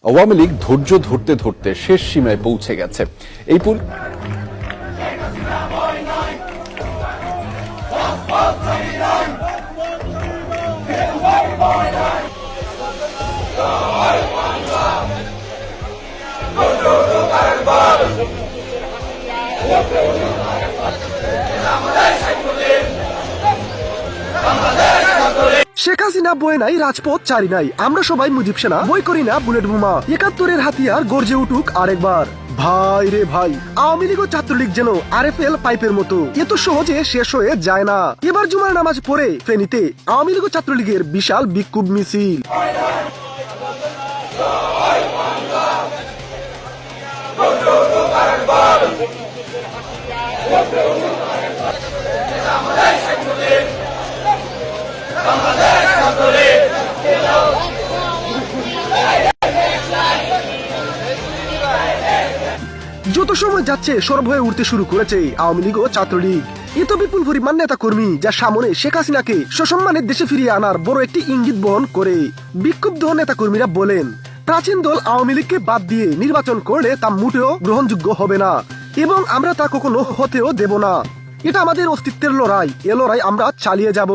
আওয়ামী লীগ ধৈর্য ধরতে ধরতে শেষ সীমায় পৌঁছে গেছে। এই শেখ হাসিনা বই নাই, রাজপথ চারি নাই, আমরা সবাই মুজিব সেনা, বই করি না বুলেট বোমা। ৭১-এর হাতিয়ার গর্জে উঠুক আরেকবার। ভাই রে ভাই, আওয়ামী লীগ ও ছাত্রলীগ যেন আরএফএল পাইপের মতো, এত সহজে শেষ হয়ে যায় না। এবার জুমার নামাজ পড়ে ফেনীতে আওয়ামী লীগ ও ছাত্রলীগের বিশাল বিক্ষোভ মিছিল। যত সময় যাচ্ছে সরব হয়ে উঠতে শুরু করেছে আওয়ামী লীগ ও ছাত্রলীগ। এত বিপুল পরিমাণ নেতা কর্মী যা সামনে শেখ হাসিনাকে সসম্মানে দেশে ফিরিয়ে আনার বড় একটি ইঙ্গিত বহন করে। বিক্ষুব্ধ নেতা কর্মীরা বলেন, প্রাচীন দল আওয়ামী লীগকে বাদ দিয়ে নির্বাচন করলে তা মোটেও গ্রহণযোগ্য হবে না এবং আমরা তা কখনো হতেও দেব না। এটা আমাদের অস্তিত্বের লড়াই, এ লড়াই আমরা চালিয়ে যাব।